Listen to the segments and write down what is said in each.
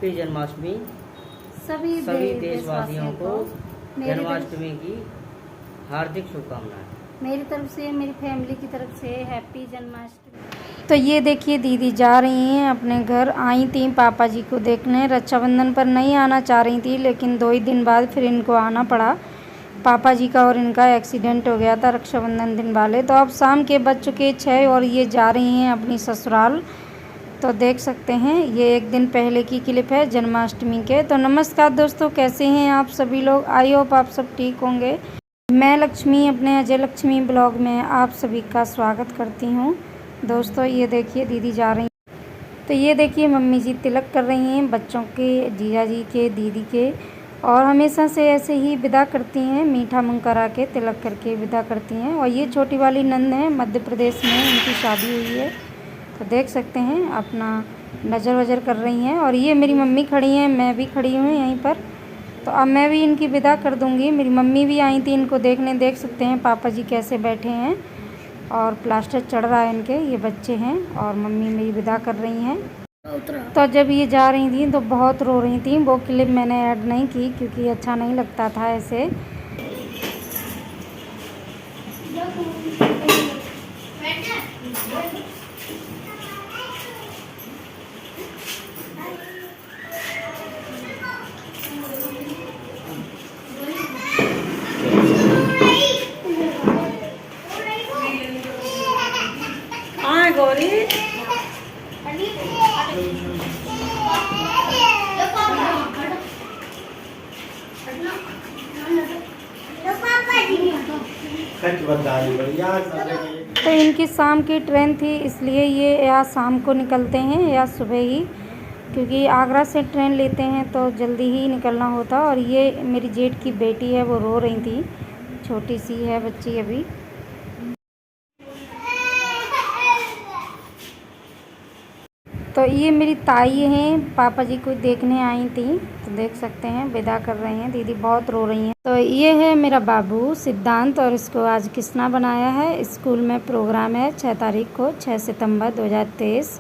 Happy Janmashtami. सभी देशवासियों को जन्माष्टमी की हार्दिक शुभकामनाएं। मेरी तरफ से, मेरी फैमिली की तरफ से हैप्पी जन्माष्टमी। तो ये देखिए दीदी जा रही हैं अपने घर। आई थी पापा जी को देखने, रक्षाबंधन पर नहीं आना चाह रही थी, लेकिन 2 ही दिन बाद फिर इनको आना पड़ा। पापा जी का और इनका एक्सीडेंट हो गया था रक्षाबंधन दिन वाले। तो अब शाम के बज चुके 6 और ये जा रही हैं अपनी ससुराल। तो देख सकते हैं ये 1 दिन पहले की क्लिप है जन्माष्टमी के। तो नमस्कार दोस्तों, कैसे हैं आप सभी लोग? आई होप आप सब ठीक होंगे। मैं लक्ष्मी अपने अजय लक्ष्मी ब्लॉग में आप सभी का स्वागत करती हूं। दोस्तों ये देखिए दीदी जा रही हैं। तो ये देखिए मम्मी जी तिलक कर रही हैं बच्चों के, जीजा जी के, दीदी के। और हमेशा से ऐसे ही विदा करती हैं, मीठा मुँह करा के तिलक करके विदा करती हैं। और ये छोटी वाली नंद है, मध्य प्रदेश में उनकी शादी हुई है। तो देख सकते हैं अपना नज़र वज़र कर रही हैं। और ये मेरी मम्मी खड़ी हैं, मैं भी खड़ी हूँ यहीं पर। तो अब मैं भी इनकी विदा कर दूँगी। मेरी मम्मी भी आई थी इनको देखने। देख सकते हैं पापा जी कैसे बैठे हैं और प्लास्टर चढ़ रहा है इनके। ये बच्चे हैं और मम्मी मेरी विदा कर रही हैं। तो जब ये जा रही थी तो बहुत रो रही थी। वो क्लिप मैंने ऐड नहीं की क्योंकि अच्छा नहीं लगता था ऐसे। हाँ गौरी, तो इनकी शाम की ट्रेन थी, इसलिए ये या शाम को निकलते हैं या सुबह ही, क्योंकि आगरा से ट्रेन लेते हैं तो जल्दी ही निकलना होता। और ये मेरी जेठ की बेटी है, वो रो रही थी, छोटी सी है बच्ची अभी। तो ये मेरी ताई हैं, पापा जी को देखने आई थी। तो देख सकते हैं विदा कर रहे हैं, दीदी बहुत रो रही हैं। तो ये है मेरा बाबू सिद्धांत, और इसको आज किसना बनाया है। स्कूल में प्रोग्राम है 6 तारीख को, 6 सितंबर 2023।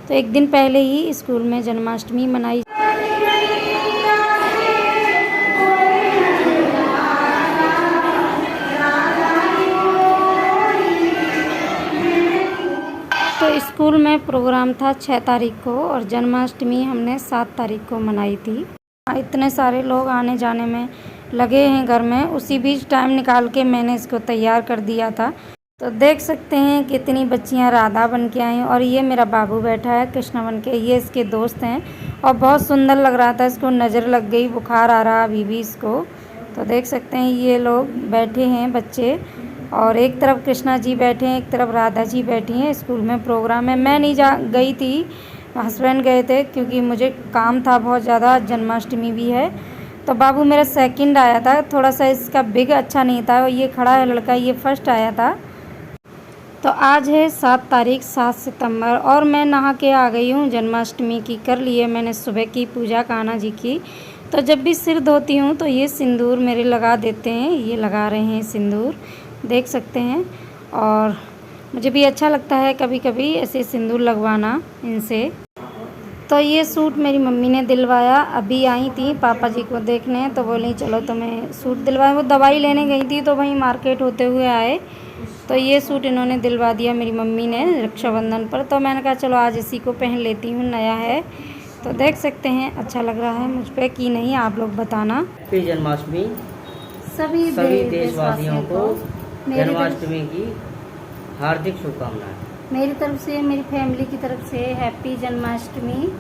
तो 1 दिन पहले ही स्कूल में जन्माष्टमी मनाई। तो स्कूल में प्रोग्राम था 6 तारीख को और जन्माष्टमी हमने 7 तारीख को मनाई थी। इतने सारे लोग आने जाने में लगे हैं घर में, उसी बीच टाइम निकाल के मैंने इसको तैयार कर दिया था। तो देख सकते हैं कितनी बच्चियां राधा बन के आई। और ये मेरा बाबू बैठा है कृष्णा बन के, ये इसके दोस्त हैं। और बहुत सुंदर लग रहा था, इसको नज़र लग गई, बुखार आ रहा अभी भी इसको। तो देख सकते हैं ये लोग बैठे हैं बच्चे, और एक तरफ कृष्णा जी बैठे हैं, एक तरफ राधा जी बैठी हैं। स्कूल में प्रोग्राम है, मैं नहीं गई थी, हस्बैंड गए थे क्योंकि मुझे काम था बहुत ज़्यादा, जन्माष्टमी भी है। तो बाबू मेरा सेकंड आया था, थोड़ा सा इसका बिग अच्छा नहीं था। ये खड़ा है लड़का, ये फर्स्ट आया था। तो आज है 7 तारीख, 7 सितंबर, और मैं नहा के आ गई हूँ। जन्माष्टमी की कर लिए मैंने सुबह की पूजा कान्हा जी की। तो जब भी सिर धोती हूँ तो ये सिंदूर मेरे लगा देते हैं, ये लगा रहे हैं सिंदूर, देख सकते हैं। और मुझे भी अच्छा लगता है कभी कभी ऐसे सिंदूर लगवाना इनसे। तो ये सूट मेरी मम्मी ने दिलवाया। अभी आई थी पापा जी को देखने, तो बोली चलो तुम्हें सूट दिलवाए। वो दवाई लेने गई थी तो वहीं मार्केट होते हुए आए, तो ये सूट इन्होंने दिलवा दिया मेरी मम्मी ने रक्षाबंधन पर। तो मैंने कहा चलो आज इसी को पहन लेती हूँ, नया है। तो देख सकते हैं अच्छा लग रहा है मुझ पर कि नहीं, आप लोग बताना। हैप्पी जन्माष्टमी। सभी देशवासियों को जन्माष्टमी की हार्दिक शुभकामनाएं। मेरी तरफ से, मेरी फैमिली की तरफ से हैप्पी जन्माष्टमी।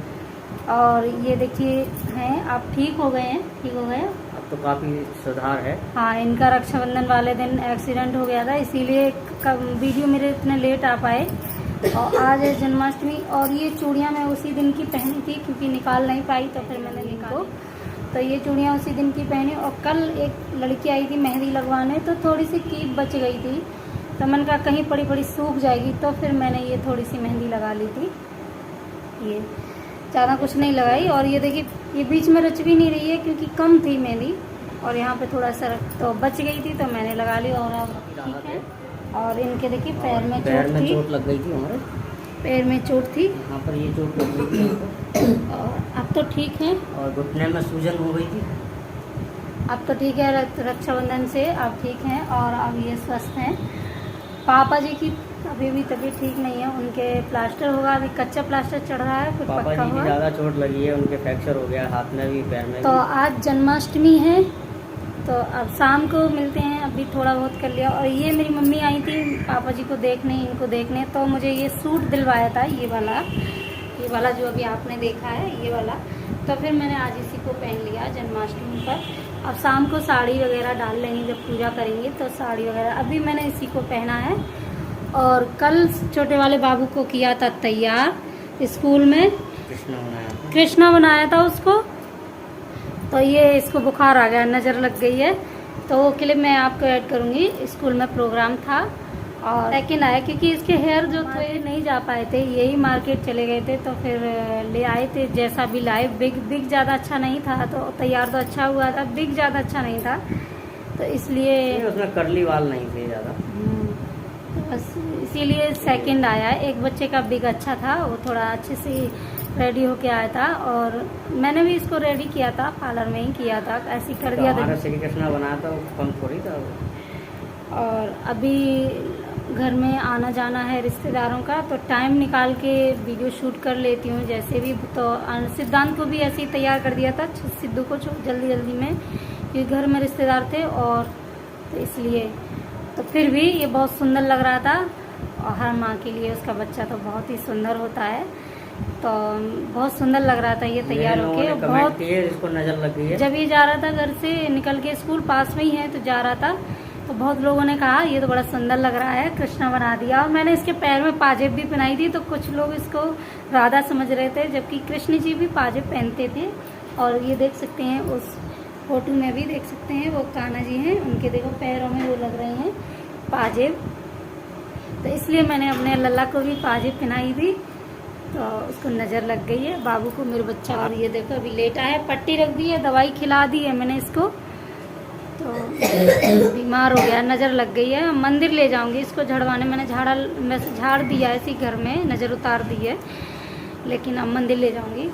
और ये देखिए हैं, आप ठीक हो गए हैं? ठीक हो गए अब तो काफ़ी सुधार है। हाँ, इनका रक्षाबंधन वाले दिन एक्सीडेंट हो गया था, इसीलिए वीडियो मेरे इतने लेट आ पाए। और आज है जन्माष्टमी। और ये चूड़ियाँ मैं उसी दिन की पहनी थी क्योंकि निकाल नहीं पाई, तो फिर मैंने निकाल। तो ये चूड़ियाँ उसी दिन की पहनी। और कल एक लड़की आई थी मेहंदी लगवाने, तो थोड़ी सी कीप बच गई थी, तो मैंने कहा कहीं पड़ी पड़ी सूख जाएगी, तो फिर मैंने ये थोड़ी सी मेहंदी लगा ली थी। ये ज़्यादा कुछ नहीं लगाई। और ये देखिए ये बीच में रच भी नहीं रही है क्योंकि कम थी मेहंदी, और यहाँ पे थोड़ा सा तो बच गई थी, तो मैंने लगा ली। और अब ठीक है। और इनके देखिए पैर में चोट लग गई थी हमारे। पैर में चोट थी यहाँ पर ये चोट लगी थी इनको। और अब तो ठीक है। और घुटने में सूजन हो गई थी। अब तो ठीक है, रक्षाबंधन से अब ठीक हैं और अब ये स्वस्थ हैं। पापा जी की अभी भी तबीयत ठीक नहीं है, उनके प्लास्टर होगा, अभी कच्चा प्लास्टर चढ़ रहा है, फिर पापा पक्का जी की हुआ। ज़्यादा चोट लगी है, उनके फ्रैक्चर हो गया हाथ में भी पैर में तो भी। आज जन्माष्टमी है, तो अब शाम को मिलते हैं। अभी थोड़ा बहुत कर लिया। और ये मेरी मम्मी आई थी पापा जी को देखने, इनको देखने, तो मुझे ये सूट दिलवाया था, ये वाला जो अभी आपने देखा है, ये वाला। तो फिर मैंने आज इसी को पहन लिया जन्माष्टमी पर। अब शाम को साड़ी वगैरह डाल लेंगे, जब पूजा करेंगे तो साड़ी वगैरह। अभी मैंने इसी को पहना है। और कल छोटे वाले बाबू को किया था तैयार स्कूल में, कृष्णा बनाया था उसको। तो ये इसको बुखार आ गया, नज़र लग गई है, तो वो क्लिप मैं आपको ऐड करूँगी। स्कूल में प्रोग्राम था और सेकंड आया, क्योंकि इसके हेयर जो थे नहीं जा पाए थे, यही मार्केट चले गए थे, तो फिर ले आए थे। जैसा भी लाए, बिग ज़्यादा अच्छा नहीं था, तो तैयार तो अच्छा हुआ था, बिग ज़्यादा अच्छा नहीं था, तो इसलिए उसमें कर्ली बाल नहीं थे ज़्यादा, तो बस इसीलिए सेकंड आया। एक बच्चे का बिग अच्छा था, वो थोड़ा अच्छे से रेडी होके आया था, और मैंने भी इसको रेडी किया था, पार्लर में ही किया था, ऐसे कर दिया था। श्री कृष्णा बनाया था, कम थोड़ी था। और अभी घर में आना जाना है रिश्तेदारों का, तो टाइम निकाल के वीडियो शूट कर लेती हूँ जैसे भी। तो सिद्धांत को भी ऐसे ही तैयार कर दिया था, सिद्धू को जल्दी में, क्योंकि घर में रिश्तेदार थे, और तो इसलिए। तो फिर भी ये बहुत सुंदर लग रहा था, और हर माँ के लिए उसका बच्चा तो बहुत ही सुंदर होता है, तो बहुत सुंदर लग रहा था ये तैयार होके। बहुत इसको नजर लग गई है। जब ये जा रहा था घर से निकल के, स्कूल पास में ही है, तो जा रहा था, तो बहुत लोगों ने कहा ये तो बड़ा सुंदर लग रहा है, कृष्णा बना दिया। और मैंने इसके पैर में पाजेब भी पहनाई थी, तो कुछ लोग इसको राधा समझ रहे थे, जबकि कृष्ण जी भी पाजेब पहनते थे। और ये देख सकते हैं, उस फोटो में भी देख सकते हैं, वो कान्हा जी हैं, उनके देखो पैरों में वो लग रहे हैं पाजेब। तो इसलिए मैंने अपने लल्ला को भी पाजेब पहनाई थी, तो उसको नज़र लग गई है बाबू को, मेरे बच्चा। और ये देखो अभी लेटा है, पट्टी रख दी है, दवाई खिला दी है मैंने इसको, तो बीमार हो गया, नज़र लग गई है। मंदिर ले जाऊंगी इसको झड़वाने, मैंने झाड़ दिया है इसी घर में, नज़र उतार दी है, लेकिन अब मंदिर ले जाऊंगी।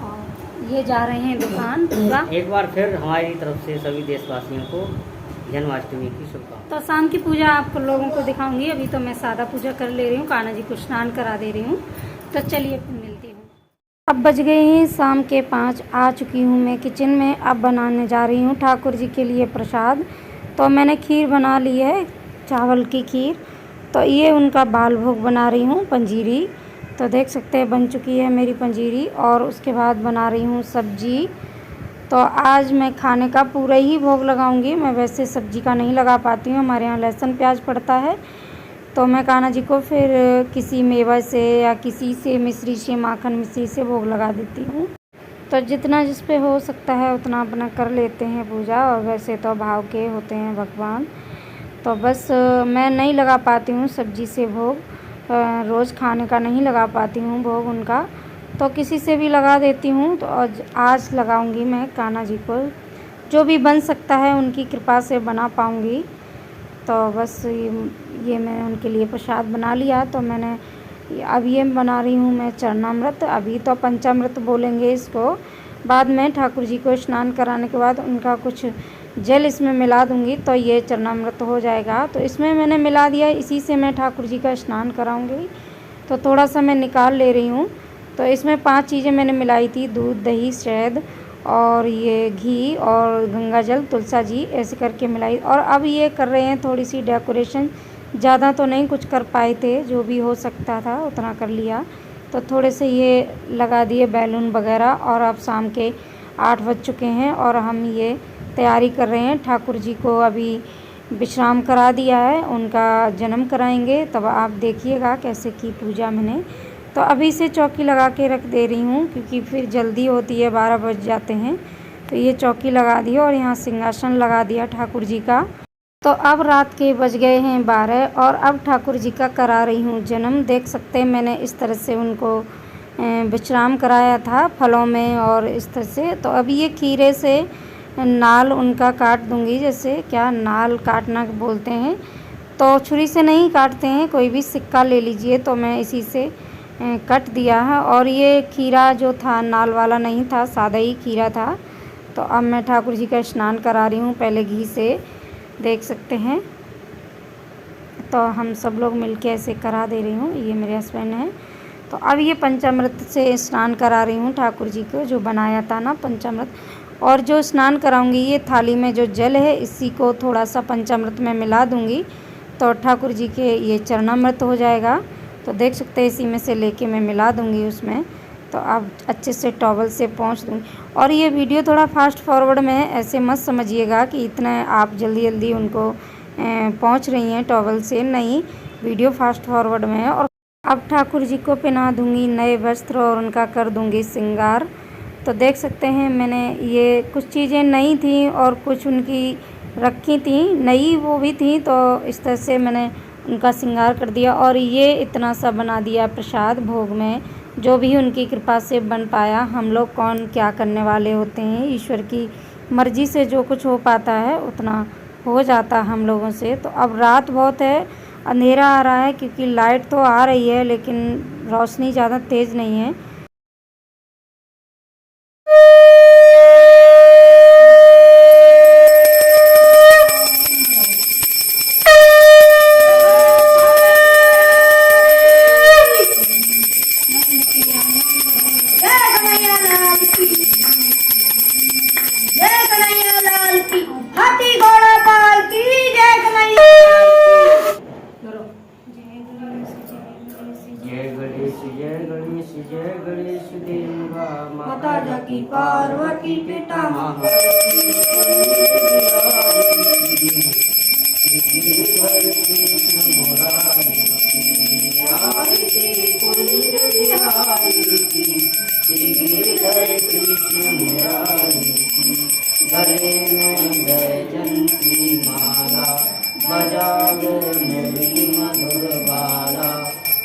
और ये जा रहे हैं दुकान पूरा। एक बार फिर हमारी तरफ से सभी देशवासियों को जन्माष्टमी की शुभकामनाएं। तो शाम की पूजा आपको लोगों को दिखाऊंगी। अभी तो मैं सादा पूजा कर ले रही हूँ, कान्हा जी को स्नान करा दे रही हूँ। तो चलिए फिर मिलती हूँ। अब बज गए हैं शाम के 5। आ चुकी हूँ मैं किचन में। अब बनाने जा रही हूँ ठाकुर जी के लिए प्रसाद। तो मैंने खीर बना ली है, चावल की खीर। तो ये उनका बाल भोग बना रही हूँ, पंजीरी। तो देख सकते हैं बन चुकी है मेरी पंजीरी। और उसके बाद बना रही हूँ सब्जी। तो आज मैं खाने का पूरा ही भोग लगाऊंगी। मैं वैसे सब्जी का नहीं लगा पाती हूँ, हमारे यहाँ लहसुन प्याज पड़ता है। तो मैं कान्हा जी को फिर किसी मेवा से या किसी से मिश्री से, माखन मिश्री से भोग लगा देती हूँ। तो जितना जिस पे हो सकता है उतना अपना कर लेते हैं पूजा। और वैसे तो भाव के होते हैं भगवान। तो बस मैं नहीं लगा पाती हूँ सब्जी से भोग, रोज़ खाने का नहीं लगा पाती हूँ भोग उनका, तो किसी से भी लगा देती हूँ। तो आज लगाऊंगी मैं कान्हा जी को, जो भी बन सकता है उनकी कृपा से बना पाऊँगी। तो बस ये मैंने उनके लिए प्रसाद बना लिया। तो मैंने अब ये बना रही हूँ मैं चरणामृत। अभी तो पंचामृत बोलेंगे इसको, बाद में ठाकुर जी को स्नान कराने के बाद उनका कुछ जल इसमें मिला दूँगी, तो ये चरणामृत हो जाएगा। तो इसमें मैंने मिला दिया, इसी से मैं ठाकुर जी का स्नान कराऊँगी। तो थोड़ा सा मैं निकाल ले रही हूँ। तो इसमें 5 चीज़ें मैंने मिलाई थी, दूध, दही, शहद और ये घी और गंगा जल, तुलसा जी, ऐसे करके मिलाई। और अब ये कर रहे हैं थोड़ी सी डेकोरेशन, ज़्यादा तो नहीं कुछ कर पाए थे, जो भी हो सकता था उतना कर लिया। तो थोड़े से ये लगा दिए बैलून वगैरह। और अब शाम के 8 बज चुके हैं और हम ये तैयारी कर रहे हैं। ठाकुर जी को अभी विश्राम करा दिया है, उनका जन्म कराएंगे, तब आप देखिएगा कैसे की पूजा मैंने। तो अभी से चौकी लगा के रख दे रही हूँ, क्योंकि फिर जल्दी होती है, 12 बज जाते हैं। तो ये चौकी लगा दी और यहाँ सिंहासन लगा दिया ठाकुर जी का। तो अब रात के बज गए हैं 12 और अब ठाकुर जी का करा रही हूँ जन्म। देख सकते हैं मैंने इस तरह से उनको विश्राम कराया था फलों में और इस तरह से। तो अभी ये खीरे से नाल उनका काट दूँगी, जैसे क्या नाल काटना बोलते हैं। तो छुरी से नहीं काटते हैं, कोई भी सिक्का ले लीजिए। तो मैं इसी से कट दिया है। और ये खीरा जो था नाल वाला नहीं था, सादा ही खीरा था। तो अब मैं ठाकुर जी का स्नान करा रही हूँ पहले घी से, देख सकते हैं। तो हम सब लोग मिलके ऐसे करा दे रही हूँ, ये मेरे हस्बैंड हैं। तो अब ये पंचामृत से स्नान करा रही हूँ ठाकुर जी को, जो बनाया था ना पंचामृत। और जो स्नान कराऊंगी, ये थाली में जो जल है इसी को थोड़ा सा पंचामृत में मिला दूंगी, तो ठाकुर जी के ये चरणामृत हो जाएगा। तो देख सकते हैं इसी में से लेके मैं मिला दूंगी उसमें। तो अब अच्छे से टॉवल से पोंछ दूंगी। और ये वीडियो थोड़ा फास्ट फॉरवर्ड में है, ऐसे मत समझिएगा कि इतना आप जल्दी जल्दी उनको पोंछ रही हैं टॉवल से, नहीं, वीडियो फास्ट फॉरवर्ड में है। और अब ठाकुर जी को पहना दूंगी नए वस्त्र और उनका कर दूंगी श्रृंगार। तो देख सकते हैं मैंने ये कुछ चीज़ें नई थी और कुछ उनकी रखी थी नई, वो भी थी। तो इस तरह से मैंने उनका श्रृंगार कर दिया। और ये इतना सा बना दिया प्रसाद भोग में, जो भी उनकी कृपा से बन पाया। हम लोग कौन क्या करने वाले होते हैं, ईश्वर की मर्ज़ी से जो कुछ हो पाता है उतना हो जाता हम लोगों से। तो अब रात बहुत है, अंधेरा आ रहा है, क्योंकि लाइट तो आ रही है लेकिन रोशनी ज़्यादा तेज़ नहीं है। जय गणेश देवा माता जाकी पार्वती पिता जयंती माला बजावे मेरी मधुर बाला,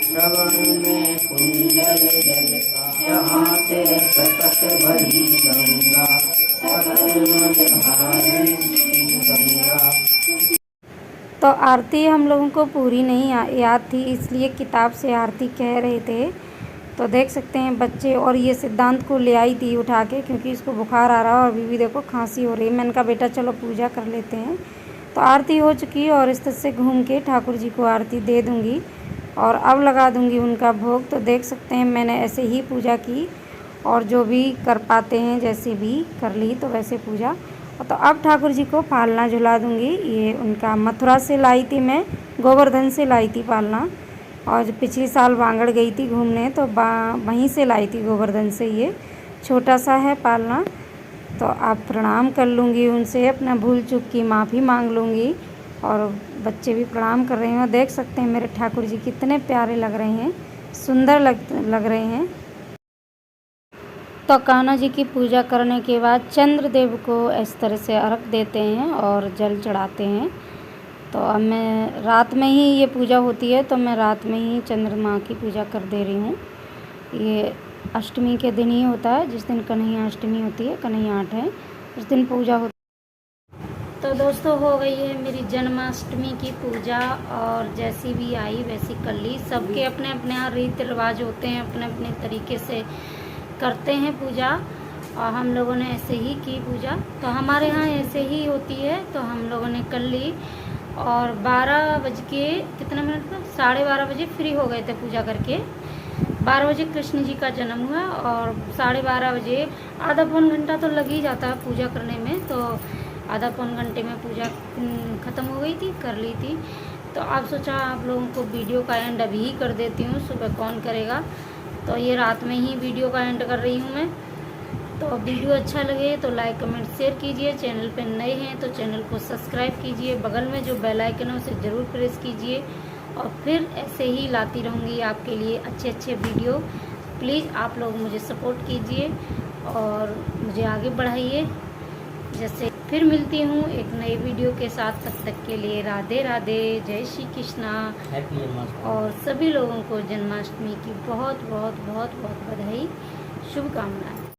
श्रवण में कुंडल जल का जहाँ ते प्रकट भरी गंगा, सकल मझधारी गंगा। तो आरती हम लोगों को पूरी नहीं याद थी, इसलिए किताब से आरती कह रहे थे। तो देख सकते हैं बच्चे, और ये सिद्धांत को ले आई थी उठा के, क्योंकि इसको बुखार आ रहा है और बीवी देखो खांसी हो रही है। मैंने कहा बेटा चलो पूजा कर लेते हैं। तो आरती हो चुकी, और इस तरह से घूम के ठाकुर जी को आरती दे दूँगी और अब लगा दूँगी उनका भोग। तो देख सकते हैं मैंने ऐसे ही पूजा की, और जो भी कर पाते हैं जैसे भी कर ली, तो वैसे पूजा। तो अब ठाकुर जी को पालना झुला दूँगी। ये उनका मथुरा से लाई थी मैं, गोवर्धन से लाई थी पालना। और पिछले साल वांगड़ गई थी घूमने, तो वहीं से लाई थी गोवर्धन से। ये छोटा सा है पालना। तो आप प्रणाम कर लूँगी उनसे, अपना भूल चूक की माफ़ी मांग लूँगी। और बच्चे भी प्रणाम कर रहे हैं। देख सकते हैं मेरे ठाकुर जी कितने प्यारे लग रहे हैं, सुंदर लग रहे हैं। तो कान्हा जी की पूजा करने के बाद चंद्रदेव को इस तरह से अर्घ देते हैं और जल चढ़ाते हैं। तो अब मैं रात में ही ये पूजा होती है, तो मैं रात में ही चंद्रमा की पूजा कर दे रही हूँ। ये अष्टमी के दिन ही होता है, जिस दिन कन्हैया अष्टमी होती है, कन्हैया आठ है, उस दिन पूजा होती है। तो दोस्तों हो गई है मेरी जन्माष्टमी की पूजा, और जैसी भी आई वैसी कर ली। सबके अपने अपने यहाँ रीति रिवाज होते हैं, अपने अपने तरीके से करते हैं पूजा, और हम लोगों ने ऐसे ही की पूजा। तो हमारे यहाँ ऐसे ही होती है, तो हम लोगों ने कर ली। और 12 बज के कितना मिनट पर 12:30 बजे फ्री हो गए थे पूजा करके। 12 बजे कृष्ण जी का जन्म हुआ, और 12:30 बजे आधा पौन घंटा तो लग ही जाता है पूजा करने में। तो आधा पौन घंटे में पूजा ख़त्म हो गई थी, कर ली थी। तो आप सोचा आप लोगों को वीडियो का एंड अभी ही कर देती हूँ, सुबह कौन करेगा। तो ये रात में ही वीडियो का एंड कर रही हूँ मैं। तो वीडियो अच्छा लगे तो लाइक कमेंट शेयर कीजिए। चैनल पे नए हैं तो चैनल को सब्सक्राइब कीजिए। बगल में जो बेल आइकन है उसे ज़रूर प्रेस कीजिए, और फिर ऐसे ही लाती रहूँगी आपके लिए अच्छे अच्छे वीडियो। प्लीज़ आप लोग मुझे सपोर्ट कीजिए और मुझे आगे बढ़ाइए। जैसे फिर मिलती हूँ एक नई वीडियो के साथ, तब तक के लिए राधे राधे, जय श्री कृष्णा। और सभी लोगों को जन्माष्टमी की बहुत बहुत बहुत बहुत बधाई, शुभकामनाएं।